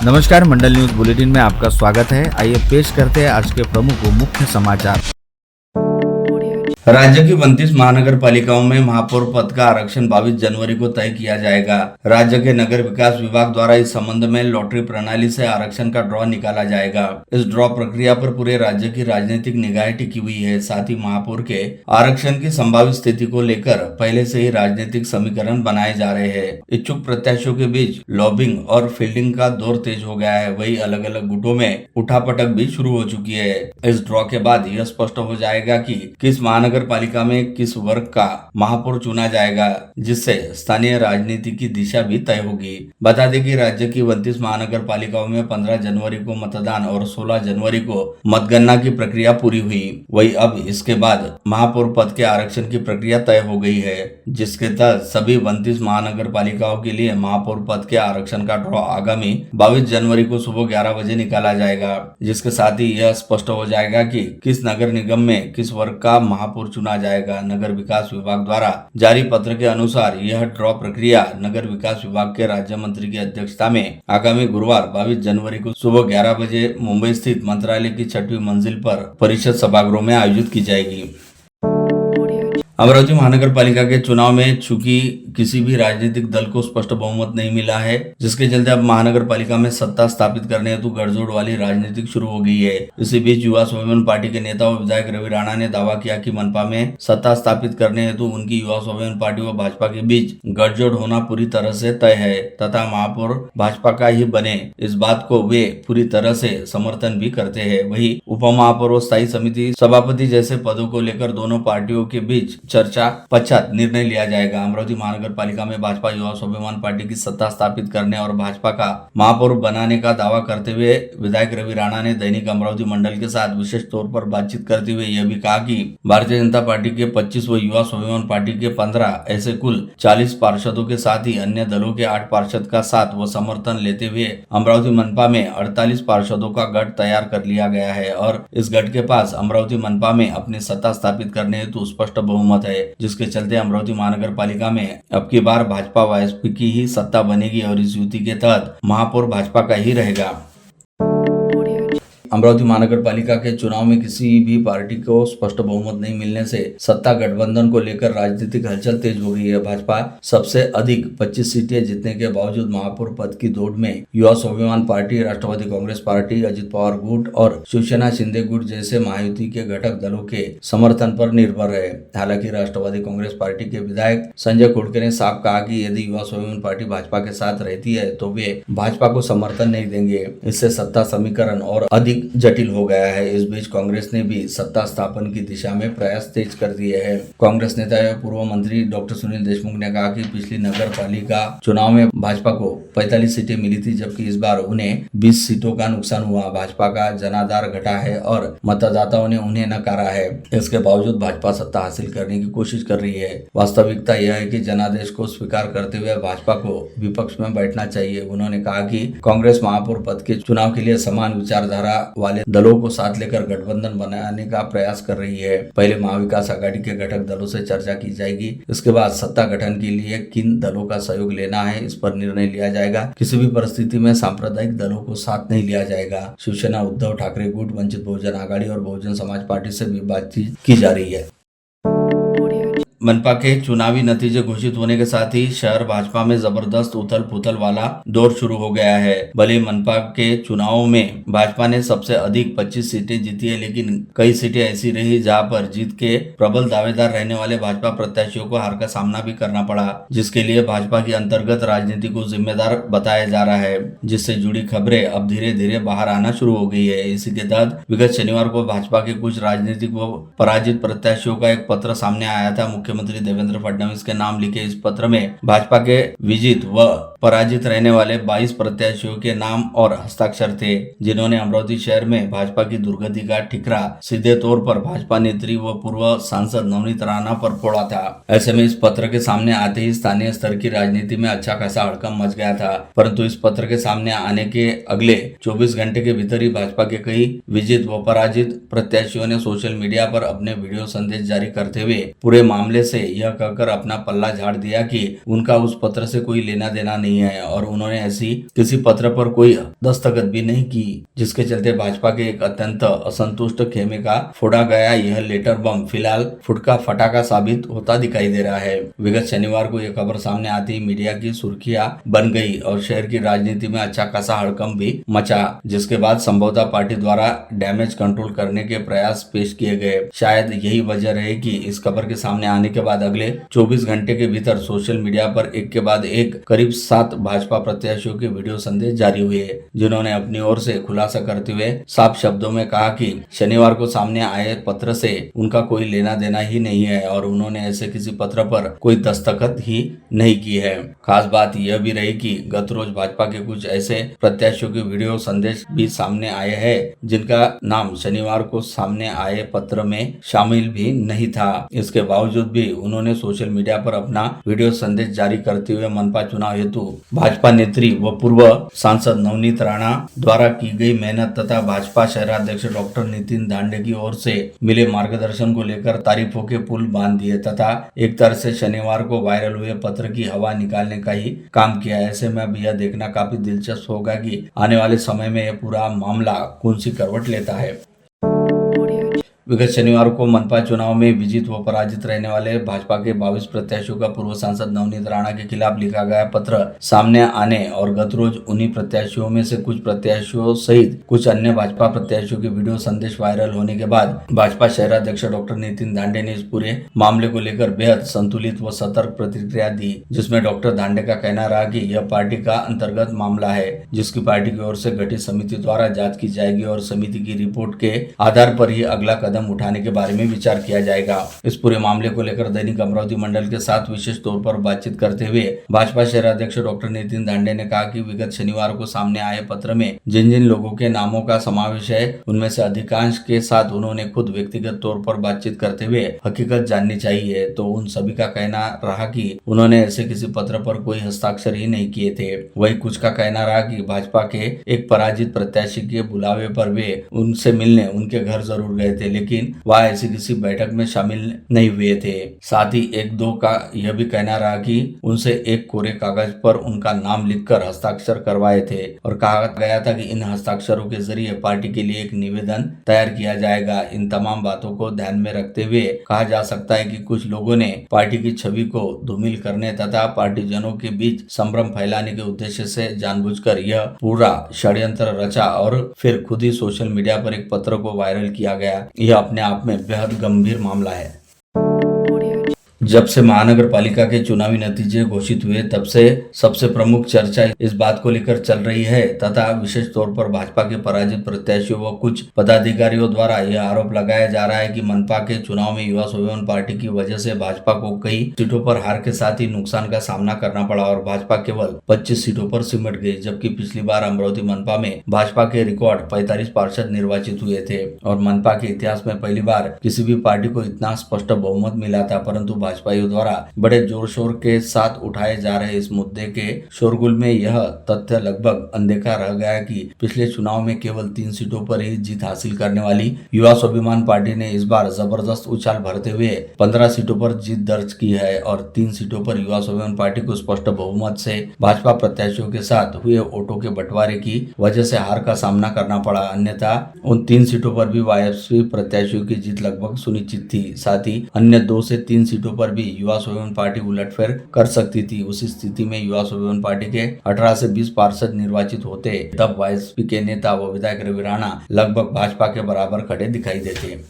नमस्कार, मंडल news bulletin में आपका स्वागत है। आइए पेश करते हैं आज के प्रमुख व मुख्य समाचार। राज्य की 29 महानगर पालिकाओं में महापौर पद का आरक्षण 22 जनवरी को तय किया जाएगा। राज्य के नगर विकास विभाग द्वारा इस संबंध में लॉटरी प्रणाली से आरक्षण का ड्रॉ निकाला जाएगा। इस ड्रॉ प्रक्रिया पर पूरे राज्य की राजनीतिक निगाहें टिकी हुई है। साथ ही महापौर के आरक्षण की संभावित स्थिति को लेकर पहले से ही राजनीतिक समीकरण बनाए जा रहे हैं। इच्छुक प्रत्याशियों के बीच लॉबिंग और फील्डिंग का दौर तेज हो गया है। वही अलग अलग गुटों में उठापटक भी शुरू हो चुकी है। इस ड्रॉ के बाद यह स्पष्ट हो जाएगा कि किस महानगर पालिका में किस वर्ग का महापौर चुना जाएगा, जिससे स्थानीय राजनीति की दिशा भी तय होगी। बता दें कि राज्य की 29 महानगर पालिकाओं में 15 जनवरी को मतदान और 16 जनवरी को मतगणना की प्रक्रिया पूरी हुई। वही अब इसके बाद महापौर पद के आरक्षण की प्रक्रिया तय हो गई है, जिसके तहत सभी 29 महानगर पालिकाओं के लिए महापौर पद के आरक्षण का ड्रॉ आगामी 22 जनवरी को सुबह 11 बजे निकाला जाएगा। जिसके साथ ही यह स्पष्ट हो जाएगा कि किस नगर निगम में किस वर्ग का महापौर चुना जाएगा। नगर विकास विभाग द्वारा जारी पत्र के अनुसार यह ड्रॉ प्रक्रिया नगर विकास विभाग के राज्य मंत्री की अध्यक्षता में आगामी गुरुवार 22 जनवरी को सुबह 11 बजे मुंबई स्थित मंत्रालय की 6वीं मंजिल पर परिषद सभागृह में आयोजित की जाएगी। अमरावती महानगर पालिका के चुनाव में चूंकि किसी भी राजनीतिक दल को स्पष्ट बहुमत नहीं मिला है, जिसके चलते अब महानगर पालिका में सत्ता स्थापित करने हेतु गठजोड़ वाली राजनीति शुरू हो गई है। इसी बीच युवा स्वाभिमान पार्टी के नेता व विधायक रवि राणा ने दावा किया कि मनपा में सत्ता स्थापित करने हेतु उनकी युवा स्वाभिमान पार्टी व भाजपा के बीच गठजोड़ होना पूरी तरह से तय है तथा महापौर भाजपा का ही बने, इस बात को वे पूरी तरह से समर्थन भी करते हैं। वही उप महापौर व स्थायी समिति सभापति जैसे पदों को लेकर दोनों पार्टियों के बीच चर्चा पश्चात निर्णय लिया जाएगा। अमरावती महानगर पालिका में भाजपा युवा स्वाभिमान पार्टी की सत्ता स्थापित करने और भाजपा का महापौर बनाने का दावा करते हुए विधायक रवि राणा ने दैनिक अमरावती मंडल के साथ विशेष तौर पर बातचीत करते हुए यह भी कहा कि भारतीय जनता पार्टी के 25 व युवा स्वाभिमान पार्टी के 15 ऐसे कुल 40 पार्षदों के साथ ही अन्य दलों के 8 पार्षद का साथ व समर्थन लेते हुए अमरावती मनपा में 48 पार्षदों का गठ तैयार कर लिया गया है और इस गठ के पास अमरावती मनपा में अपनी सत्ता स्थापित करने हेतु स्पष्ट बहुमत है, जिसके चलते अमरावती महानगर पालिका में अब की बार भाजपा व एसपी की ही सत्ता बनेगी और इस युति के तहत महापौर भाजपा का ही रहेगा। अमरावती महानगर पालिका के चुनाव में किसी भी पार्टी को स्पष्ट बहुमत नहीं मिलने से सत्ता गठबंधन को लेकर राजनीतिक हलचल तेज हो गई है। भाजपा सबसे अधिक 25 सीटें जीतने के बावजूद महापौर पद की दौड़ में युवा स्वाभिमान पार्टी, राष्ट्रवादी कांग्रेस पार्टी, अजित पवार गुट और शिवसेना शिंदे गुट जैसे महायुति के घटक दलों के समर्थन पर निर्भर है। हालांकि राष्ट्रवादी कांग्रेस पार्टी के विधायक संजय कुड़के ने साफ कहा कि यदि युवा स्वाभिमान पार्टी भाजपा के साथ रहती है तो वे भाजपा को समर्थन नहीं देंगे। इससे सत्ता समीकरण और अधिक जटिल हो गया है। इस बीच कांग्रेस ने भी सत्ता स्थापन की दिशा में प्रयास तेज कर दिए हैं। कांग्रेस नेता एवं पूर्व मंत्री डॉक्टर सुनील देशमुख ने कहा कि पिछली नगर पालिका चुनाव में भाजपा को 45 सीटें मिली थी, जबकि इस बार उन्हें 20 सीटों का नुकसान हुआ। भाजपा का जनाधार घटा है और मतदाताओं ने उन्हें नकारा है। इसके बावजूद भाजपा सत्ता हासिल करने की कोशिश कर रही है। वास्तविकता यह है कि जनादेश को स्वीकार करते हुए भाजपा को विपक्ष में बैठना चाहिए। उन्होंने कहा कि कांग्रेस महापौर पद के चुनाव के लिए समान विचारधारा वाले दलों को साथ लेकर गठबंधन बनाने का प्रयास कर रही है। पहले महाविकास आघाड़ी के घटक दलों से चर्चा की जाएगी। इसके बाद सत्ता गठन के लिए किन दलों का सहयोग लेना है, इस पर निर्णय लिया जाएगा। किसी भी परिस्थिति में सांप्रदायिक दलों को साथ नहीं लिया जाएगा। शिवसेना, उद्धव ठाकरे गुट, वंचित बहुजन आघाड़ी और बहुजन समाज पार्टी से भी बातचीत की जा रही है। मनपा के चुनावी नतीजे घोषित होने के साथ ही शहर भाजपा में जबरदस्त उथल पुथल वाला दौर शुरू हो गया है। भले मनपा के चुनाव में भाजपा ने सबसे अधिक 25 सीटें जीती है, लेकिन कई सीटें ऐसी रही जहां पर जीत के प्रबल दावेदार रहने वाले भाजपा प्रत्याशियों को हार का सामना भी करना पड़ा, जिसके लिए भाजपा की अंतर्गत राजनीति को जिम्मेदार बताया जा रहा है, जिससे जुड़ी खबरें अब धीरे धीरे बाहर आना शुरू हो गई है। इसी के तहत विगत शनिवार को भाजपा के कुछ राजनीतिक व पराजित प्रत्याशियों का एक पत्र सामने आया था। मुख्यमंत्री देवेंद्र फडणवीस के नाम लिखे इस पत्र में भाजपा के विजित व पराजित रहने वाले 22 प्रत्याशियों के नाम और हस्ताक्षर थे, जिन्होंने अमरावती शहर में भाजपा की दुर्गति का ठिकरा सीधे तौर पर भाजपा नेत्री व पूर्व सांसद नवनीत राणा पर फोड़ा था। ऐसे में इस पत्र के सामने आते ही स्थानीय स्तर की राजनीति में अच्छा खासा हड़कंप मच गया था, परंतु इस पत्र के सामने आने के अगले 24 घंटे के भीतर ही भाजपा के कई विजित व पराजित प्रत्याशियों ने सोशल मीडिया पर अपने वीडियो संदेश जारी करते हुए पूरे मामले से यह कहकर अपना पल्ला झाड़ दिया कि उनका उस पत्र से कोई लेना देना नहीं नहीं है और उन्होंने ऐसी किसी पत्र पर कोई दस्तखत भी नहीं की, जिसके चलते भाजपा के एक अत्यंत असंतुष्ट खेमे का फोड़ा गया यह लेटर बम फिलहाल फुटका फटाका साबित होता दिखाई दे रहा है। विगत शनिवार को यह खबर सामने आती मीडिया की सुर्खियां बन गई और शहर की राजनीति में अच्छा खासा हड़कंप भी मचा, जिसके बाद संभवतः पार्टी द्वारा डैमेज कंट्रोल करने के प्रयास पेश किए गए। शायद यही वजह रहे कि इस खबर के सामने आने के बाद अगले 24 घंटे के भीतर सोशल मीडिया पर एक के बाद एक करीब 7 भाजपा प्रत्याशियों के वीडियो संदेश जारी हुए, जिन्होंने अपनी ओर से खुलासा करते हुए साफ शब्दों में कहा कि शनिवार को सामने आए पत्र से उनका कोई लेना देना ही नहीं है और उन्होंने ऐसे किसी पत्र पर कोई दस्तखत ही नहीं की है। खास बात यह भी रही कि गत रोज भाजपा के कुछ ऐसे प्रत्याशियों के वीडियो संदेश भी सामने आए हैं जिनका नाम शनिवार को सामने आए पत्र में शामिल भी नहीं था। इसके बावजूद भी उन्होंने सोशल मीडिया पर अपना वीडियो संदेश जारी करते हुए मनपा चुनाव हेतु भाजपा नेत्री व पूर्व सांसद नवनीत राणा द्वारा की गई मेहनत तथा भाजपा शहराध्यक्ष डॉक्टर नितिन दांडे की ओर से मिले मार्गदर्शन को लेकर तारीफों के पुल बांध दिए तथा एक तरह से शनिवार को वायरल हुए पत्र की हवा निकालने का ही काम किया। ऐसे में अब यह देखना काफी दिलचस्प होगा कि आने वाले समय में यह पूरा मामला कौन सी करवट लेता है। विगत शनिवार को मनपा चुनाव में विजित व पराजित रहने वाले भाजपा के 22 प्रत्याशियों का पूर्व सांसद नवनीत राणा के खिलाफ लिखा गया पत्र सामने आने और गत रोज उन्हीं प्रत्याशियों में से कुछ प्रत्याशियों सहित कुछ अन्य भाजपा प्रत्याशियों के वीडियो संदेश वायरल होने के बाद भाजपा शहराध्यक्ष डॉक्टर नितिन दांडे ने इस पूरे मामले को लेकर बेहद संतुलित व सतर्क प्रतिक्रिया दी, जिसमें डॉक्टर दांडे का कहना रहा कि यह पार्टी का अंतर्गत मामला है जिसकी पार्टी की ओर से गठित समिति द्वारा जाँच की जाएगी और समिति की रिपोर्ट के आधार पर ही अगला कदम उठाने के बारे में विचार किया जाएगा। इस पूरे मामले को लेकर दैनिक अमरावती मंडल के साथ विशेष तौर पर बातचीत करते हुए भाजपा शहराध्यक्ष डॉक्टर नितिन दांडे ने कहा कि विगत शनिवार को सामने आए पत्र में जिन जिन लोगों के नामों का समावेश है उनमें से अधिकांश के साथ उन्होंने खुद व्यक्तिगत तौर पर बातचीत करते हुए हकीकत जाननी चाहिए, तो उन सभी का कहना रहा कि उन्होंने ऐसे किसी पत्र पर कोई हस्ताक्षर ही नहीं किए थे। वही कुछ का कहना रहा कि भाजपा के एक पराजित प्रत्याशी के बुलावे पर वे उनसे मिलने उनके घर जरूर गए थे, लेकिन वह ऐसी किसी बैठक में शामिल नहीं हुए थे। साथ ही एक दो का यह भी कहना रहा कि उनसे एक कोरे कागज पर उनका नाम लिखकर हस्ताक्षर करवाए थे और कहा गया था कि इन हस्ताक्षरों के जरिए पार्टी के लिए एक निवेदन तैयार किया जाएगा। इन तमाम बातों को ध्यान में रखते हुए कहा जा सकता है कि कुछ लोगों ने पार्टी की छवि को धूमिल करने तथा पार्टी जनों के बीच संभ्रम फैलाने के उद्देश्य से जानबूझकर यह पूरा षड्यंत्र रचा और फिर खुद ही सोशल मीडिया पर एक पत्र को वायरल किया गया। यह अपने आप में बेहद गंभीर मामला है। जब से महानगर पालिका के चुनावी नतीजे घोषित हुए तब से सबसे प्रमुख चर्चा इस बात को लेकर चल रही है तथा विशेष तौर पर भाजपा के पराजित प्रत्याशियों व कुछ पदाधिकारियों द्वारा यह आरोप लगाया जा रहा है कि मनपा के चुनाव में युवा स्वाभिमान पार्टी की वजह से भाजपा को कई सीटों पर हार के साथ ही नुकसान का सामना करना पड़ा और भाजपा केवल 25 सीटों पर सिमट गई, जबकि पिछली बार अमरावती मनपा में भाजपा के रिकॉर्ड 45 पार्षद निर्वाचित हुए थे और मनपा के इतिहास में पहली बार किसी भी पार्टी को इतना स्पष्ट बहुमत मिला था। परंतु भाजपाइयों द्वारा बड़े जोर शोर के साथ उठाए जा रहे इस मुद्दे के शोरगुल में यह तथ्य लगभग अनदेखा रह गया कि पिछले चुनाव में केवल 3 सीटों पर ही जीत हासिल करने वाली युवा स्वाभिमान पार्टी ने इस बार जबरदस्त उछाल भरते हुए 15 सीटों पर जीत दर्ज की है और 3 सीटों पर युवा स्वाभिमान पार्टी को स्पष्ट बहुमत से भाजपा प्रत्याशियों के साथ हुए वोटों के बंटवारे की वजह से हार का सामना करना पड़ा। अन्यथा उन 3 सीटों पर भी वायएसपी प्रत्याशियों की जीत लगभग सुनिश्चित थी। साथ ही अन्य 2 से 3 सीटों पर भी युवा स्वाभिमान पार्टी उलटफेर कर सकती थी। उसी स्थिति में युवा स्वाभिमान पार्टी के 18 से 20 पार्षद निर्वाचित होते तब वाईएसपी के नेता व विधायक रवि राणा लगभग भाजपा के बराबर खड़े दिखाई देते।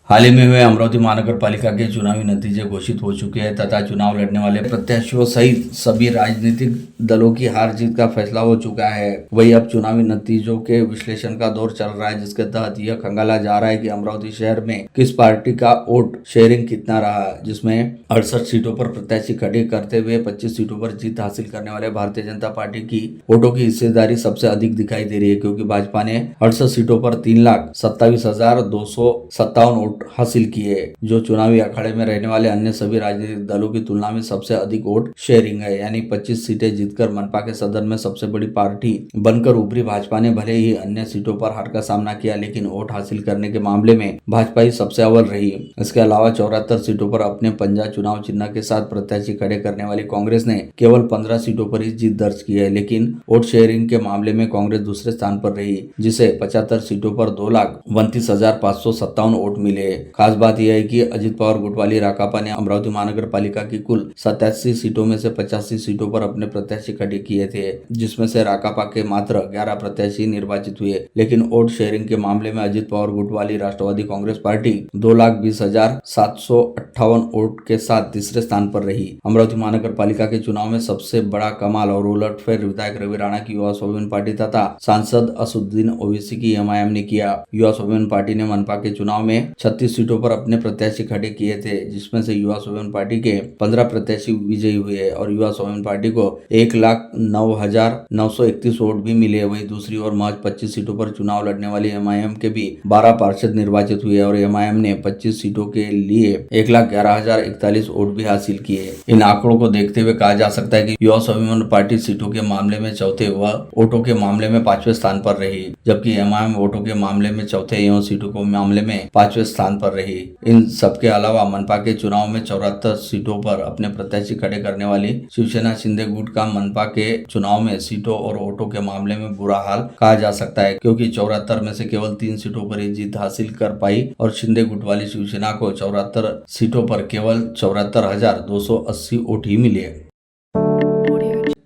हाल ही में हुए अमरावती महानगर पालिका के चुनावी नतीजे घोषित हो चुके हैं तथा चुनाव लड़ने वाले प्रत्याशियों सहित सभी राजनीतिक दलों की हार जीत का फैसला हो चुका है। वही अब चुनावी नतीजों के विश्लेषण का दौर चल रहा है, जिसके तहत यह खंगाला जा रहा है कि अमरावती शहर में किस पार्टी का वोट शेयरिंग कितना रहा, जिसमें 68 सीटों पर प्रत्याशी खड़े करते हुए 25 सीटों पर जीत हासिल करने वाले भारतीय जनता पार्टी की वोटों की हिस्सेदारी सबसे अधिक दिखाई दे रही है, क्योंकि भाजपा ने 68 सीटों पर 3,27,257 वोट वोट हासिल किए, जो चुनावी अखाड़े में रहने वाले अन्य सभी राजनीतिक दलों की तुलना में सबसे अधिक वोट शेयरिंग है। यानी 25 सीटें जीतकर मनपा के सदन में सबसे बड़ी पार्टी बनकर उभरी भाजपा ने भले ही अन्य सीटों पर हार का सामना किया, लेकिन वोट हासिल करने के मामले में भाजपा ही सबसे अव्वल रही। इसके अलावा 74 सीटों पर अपने पंजा चुनाव चिन्ह के साथ प्रत्याशी खड़े करने वाली कांग्रेस ने केवल 15 सीटों पर ही जीत दर्ज की है, लेकिन वोट शेयरिंग के मामले में कांग्रेस दूसरे स्थान पर रही, जिसे 75 सीटों पर 2,29,557 वोट मिले। खास बात यह है कि अजित पवार गुट वाली राकापा ने अमरावती महानगर पालिका की कुल 87 सीटों में से 85 सीटों पर अपने प्रत्याशी खड़े किए थे, जिसमें से राकापा के मात्र 11 प्रत्याशी निर्वाचित हुए। लेकिन वोट शेयरिंग के मामले में अजित पवार गुट वाली राष्ट्रवादी कांग्रेस पार्टी 2,20,758 वोट के साथ तीसरे स्थान पर रही। अमरावती महानगर पालिका के चुनाव में सबसे बड़ा कमाल और उलटफेर विधायक रवि राणा की युवा स्वाभिमान पार्टी तथा सांसद असुद्दीन ओवैसी की एमआईएम ने किया। युवा स्वाभिमान पार्टी ने मनपा के चुनाव में 36 सीटों पर अपने प्रत्याशी खड़े किए थे, जिसमें से युवा स्वाभिमान पार्टी के 15 प्रत्याशी विजयी हुए और युवा स्वाभिमान पार्टी को 1,09,931 वोट भी मिले। वहीं दूसरी ओर महज 25 सीटों पर चुनाव लड़ने वाली एमआईएम के भी 12 पार्षद निर्वाचित हुए और एमआईएम ने 25 सीटों के लिए 1,11,041 वोट भी हासिल किए। इन आंकड़ों को देखते हुए कहा जा सकता है कि युवा स्वाभिमान पार्टी सीटों के मामले में चौथे व वोटों के मामले में 5वें स्थान पर रही, जबकि एमआईएम वोटों के मामले में चौथे एवं सीटों के मामले में 5वें स्थान पर रही। इन सबके अलावा मनपा के चुनाव में 74 सीटों पर अपने प्रत्याशी खड़े करने वाली शिवसेना शिंदे गुट का मनपा के चुनाव में सीटों और वोटों के मामले में बुरा हाल कहा जा सकता है, क्योंकि 74 में से केवल 3 सीटों पर ही जीत हासिल कर पाई और शिंदे गुट वाली शिवसेना को 74 सीटों पर केवल 74,280 वोट ही मिले।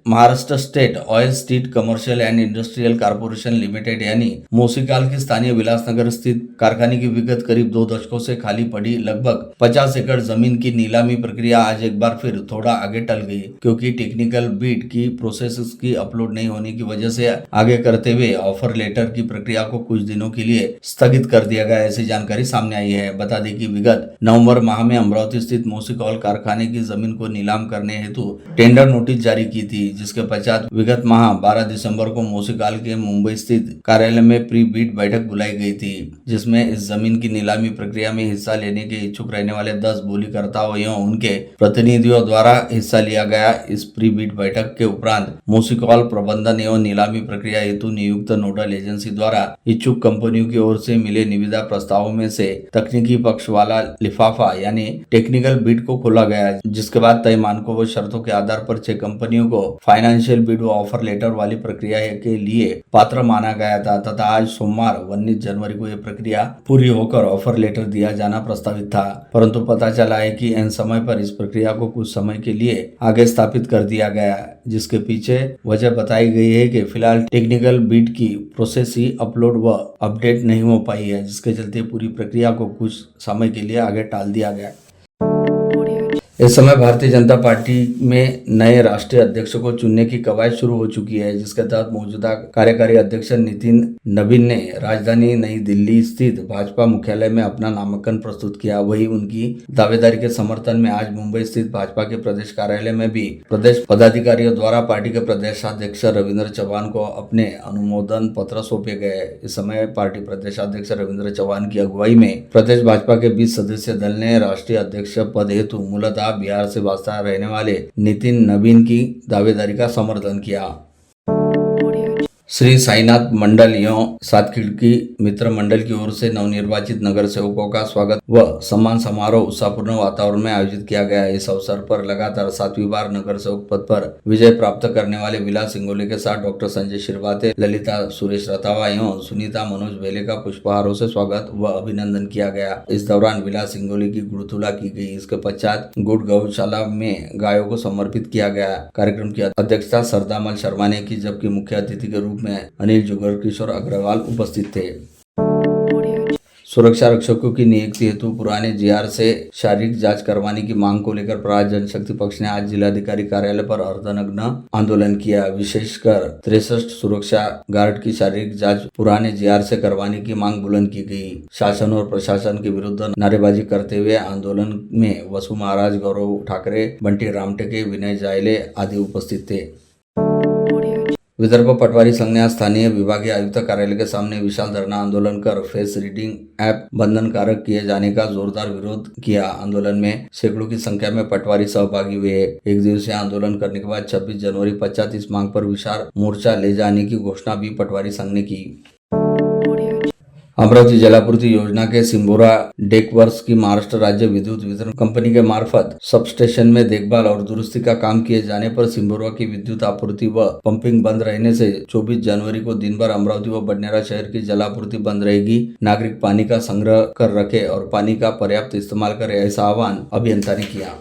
महाराष्ट्र स्टेट ऑयल स्टीट commercial and industrial corporation limited यानी मोसीकाल की स्थानीय विलासनगर स्थित कारखाने की विगत करीब 2 दशकों से खाली पड़ी लगभग 50 एकड़ जमीन की नीलामी प्रक्रिया आज एक बार फिर थोड़ा आगे टल गई, क्योंकि टेक्निकल बिड की प्रोसेस की अपलोड नहीं होने की वजह से आगे करते हुए ऑफर लेटर की प्रक्रिया को कुछ दिनों के लिए स्थगित कर दिया गया, ऐसी जानकारी सामने आई है। बता दें कि विगत नवंबर माह में अमरावती स्थित मोसीकाल कारखाने की जमीन को नीलाम करने हेतु टेंडर नोटिस जारी की थी, जिसके पश्चात विगत माह 12 दिसंबर को मोसीकाल के मुंबई स्थित कार्यालय में प्री बीड बैठक बुलाई गई थी, जिसमें इस जमीन की नीलामी प्रक्रिया में हिस्सा लेने के इच्छुक रहने वाले 10 बोलीकर्ताओं एवं उनके प्रतिनिधियों द्वारा हिस्सा लिया गया। इस प्री बीड बैठक के उपरांत मोसीकाल प्रबंधन एवं नीलामी प्रक्रिया हेतु नियुक्त नोडल एजेंसी द्वारा इच्छुक कंपनियों की ओर से मिले निविदा प्रस्तावों में से तकनीकी पक्ष वाला लिफाफा यानी टेक्निकल बिड को खोला गया, जिसके बाद तय मानकों व शर्तों के आधार पर 6 कंपनियों को फाइनेंशियल बिड व ऑफर लेटर वाली प्रक्रिया के लिए पात्र माना गया था तथा आज सोमवार 19 जनवरी को यह प्रक्रिया पूरी होकर ऑफर लेटर दिया जाना प्रस्तावित था, परंतु पता चला है कि इन समय पर इस प्रक्रिया को कुछ समय के लिए आगे स्थापित कर दिया गया, जिसके पीछे वजह बताई गई है कि फिलहाल टेक्निकल बिड की प्रोसेस ही अपलोड व अपडेट नहीं हो पाई है, जिसके चलते पूरी प्रक्रिया को कुछ समय के लिए आगे टाल दिया गया। इस समय भारतीय जनता पार्टी में नए राष्ट्रीय अध्यक्ष को चुनने की कवायद शुरू हो चुकी है, जिसके तहत मौजूदा कार्यकारी अध्यक्ष नितिन नवीन ने राजधानी नई दिल्ली स्थित भाजपा मुख्यालय में अपना नामांकन प्रस्तुत किया। वहीं उनकी दावेदारी के समर्थन में आज मुंबई स्थित भाजपा के प्रदेश कार्यालय में भी प्रदेश पदाधिकारियों द्वारा पार्टी के प्रदेशाध्यक्ष रविंद्र चौहान को अपने अनुमोदन पत्र सौंपे गए। इस समय पार्टी प्रदेशाध्यक्ष रविंद्र चौहान की अगुवाई में प्रदेश भाजपा के 20 सदस्यीय दल ने राष्ट्रीय अध्यक्ष पद हेतु मूलतः बिहार से वास्ता रहने वाले नितिन नवीन की दावेदारी का समर्थन किया। श्री साईनाथ मंडल एवं सात खिड़की मित्र मंडल की ओर से नवनिर्वाचित नगर सेवकों का स्वागत व सम्मान समारोह उत्साहपूर्ण वातावरण में आयोजित किया गया। इस अवसर पर लगातार 7वीं बार नगर सेवक पद पर विजय प्राप्त करने वाले विलास सिंगोले के साथ डॉक्टर संजय शिरवाते, ललिता सुरेश रतावा एवं सुनीता मनोज बेले का पुष्पहारों से स्वागत व अभिनंदन किया गया। इस दौरान विलास सिंगोले की गुड़तुला की गई। इसके पश्चात गुड़ गौशाला में गायों को समर्पित किया गया। कार्यक्रम की अध्यक्षता सरदामल शर्मा ने की, जबकि मुख्य अतिथि के रूप में अनिल जुगर किशोर अग्रवाल उपस्थित थे। सुरक्षा रक्षकों की नियुक्ति हेतु पुराने जीआर से शारीरिक जांच करवाने की मांग को लेकर प्रहार जनशक्ति पक्ष ने आज जिलाधिकारी कार्यालय पर अर्धनग्न आंदोलन किया। विशेषकर 63 सुरक्षा गार्ड की शारीरिक जांच पुराने जीआर से करवाने की मांग बुलंद की गई। शासन और प्रशासन के विरुद्ध नारेबाजी करते हुए आंदोलन में वसु महाराज, गौरव ठाकरे, बंटी रामटेके, विनय जायले आदि उपस्थित थे। विदर्भ पटवारी संघ ने आज स्थानीय विभागीय आयुक्त कार्यालय के सामने विशाल धरना आंदोलन कर फेस रीडिंग ऐप बंधनकारक किए जाने का जोरदार विरोध किया। आंदोलन में सैकड़ों की संख्या में पटवारी सहभागी हुए। एक दिवसीय आंदोलन करने के बाद 26 जनवरी पश्चात इस मांग पर विशाल मोर्चा ले जाने की घोषणा भी पटवारी संघ ने की। अमरावती जलापूर्ति योजना के सिंबोरा डेक वर्क्स की महाराष्ट्र राज्य विद्युत वितरण कंपनी के मार्फत सबस्टेशन में देखभाल और दुरुस्ती का काम किए जाने पर सिंबोरा की विद्युत आपूर्ति व पंपिंग बंद रहने से 24 जनवरी को दिन भर अमरावती व बडनेरा शहर की जलापूर्ति बंद रहेगी। नागरिक पानी का संग्रह कर रखे और पानी का पर्याप्त इस्तेमाल करे, ऐसा आह्वान अभियंता ने किया।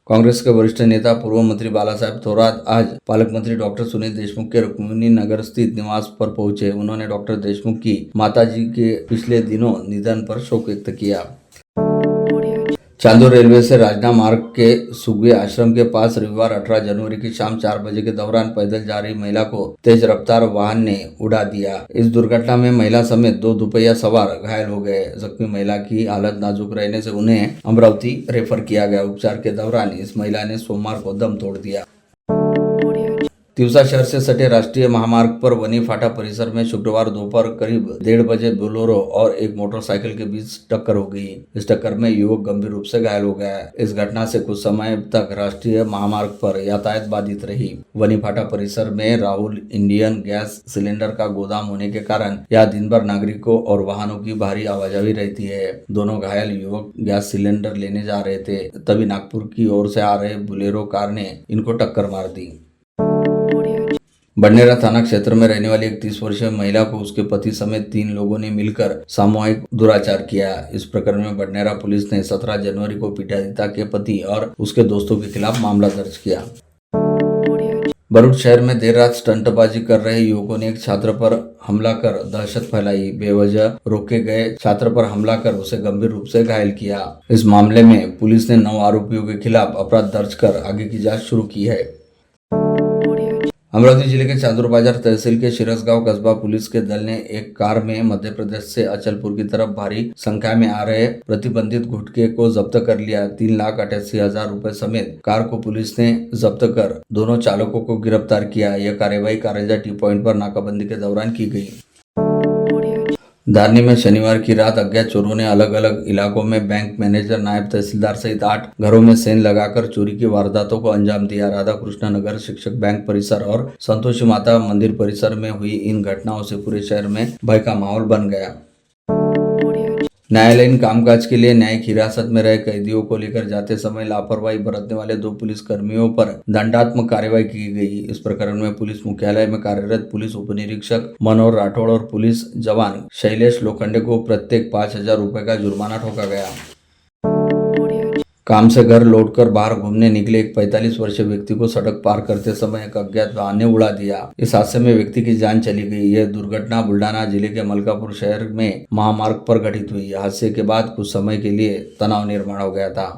कांग्रेस के वरिष्ठ नेता पूर्व मंत्री बालासाहेब थोरात आज पालक मंत्री डॉक्टर सुनील देशमुख के रुक्मिणी नगर स्थित निवास पर पहुंचे। उन्होंने डॉक्टर देशमुख की माताजी के पिछले दिनों निधन पर शोक व्यक्त किया। चांदोर रेलवे से राजना मार्ग के सुगवे आश्रम के पास रविवार 18 जनवरी की शाम 4 बजे के दौरान पैदल जा रही महिला को तेज रफ्तार वाहन ने उड़ा दिया। इस दुर्घटना में महिला समेत 2 दुपहिया सवार घायल हो गए। जख्मी महिला की हालत नाजुक रहने से उन्हें अमरावती रेफर किया गया। उपचार के दौरान इस महिला ने सोमवार को दम तोड़ दिया। तिवसा शहर से सटे राष्ट्रीय महामार्ग पर वनी फाटा परिसर में शुक्रवार दोपहर करीब 1:30 बजे बोलेरो और एक मोटरसाइकिल के बीच टक्कर हो गई। इस टक्कर में युवक गंभीर रूप से घायल हो गया। इस घटना से कुछ समय तक राष्ट्रीय महामार्ग पर यातायात बाधित रही। वनी फाटा परिसर में राहुल इंडियन गैस सिलेंडर का गोदाम होने के कारण यहाँ दिन भर नागरिकों और वाहनों की भारी आवाजाही रहती है। दोनों घायल युवक गैस सिलेंडर लेने जा रहे थे, तभी नागपुर की ओर से आ रहे बोलेरो कार ने इनको टक्कर मार दी। बडनेरा थाना क्षेत्र में रहने वाली एक 30 वर्षीय महिला को उसके पति समेत 3 लोगों ने मिलकर सामूहिक दुराचार किया। इस प्रकरण में बडनेरा पुलिस ने 17 जनवरी को पीड़िता के पति और उसके दोस्तों के खिलाफ मामला दर्ज किया। भरूच शहर में देर रात स्टंटबाजी कर रहे युवकों ने एक छात्र पर हमला कर दहशत फैलाई। बेवजह रोके गए छात्र पर हमला कर उसे गंभीर रूप से घायल किया। इस मामले में पुलिस ने 9 आरोपियों के खिलाफ अपराध दर्ज कर आगे की जांच शुरू की है। अमरावती जिले के चांदूर बाजार तहसील के शिरसगांव कस्बा पुलिस के दल ने एक कार में मध्य प्रदेश से अचलपुर की तरफ भारी संख्या में आ रहे प्रतिबंधित गुटखे को जब्त कर लिया। 3,88,000 रुपए समेत कार को पुलिस ने जब्त कर दोनों चालकों को गिरफ्तार किया। यह कार्यवाही कारंजा टी पॉइंट पर नाकाबंदी के दौरान की गई। धारनी में शनिवार की रात अज्ञात चोरों ने अलग अलग इलाकों में बैंक मैनेजर, नायब तहसीलदार सहित 8 घरों में सेंध लगाकर चोरी की वारदातों को अंजाम दिया। राधा कृष्ण नगर, शिक्षक बैंक परिसर और संतोषी माता मंदिर परिसर में हुई इन घटनाओं से पूरे शहर में भय का माहौल बन गया। न्यायालयीन कामकाज के लिए न्यायिक हिरासत में रहे कैदियों को लेकर जाते समय लापरवाही बरतने वाले 2 पुलिस कर्मियों पर दंडात्मक कार्रवाई की गई। इस प्रकरण में पुलिस मुख्यालय में कार्यरत पुलिस उपनिरीक्षक मनोहर राठौड़ और पुलिस जवान शैलेश लोखंडे को प्रत्येक 5,000 रुपए का जुर्माना ठोका गया। काम से घर लौटकर बाहर घूमने निकले एक 45 वर्षीय व्यक्ति को सड़क पार करते समय एक अज्ञात वाहन ने उड़ा दिया। इस हादसे में व्यक्ति की जान चली गई। यह दुर्घटना बुल्डाना जिले के मलकापुर शहर में महामार्ग पर घटित हुई। हादसे के बाद कुछ समय के लिए तनाव निर्माण हो गया था।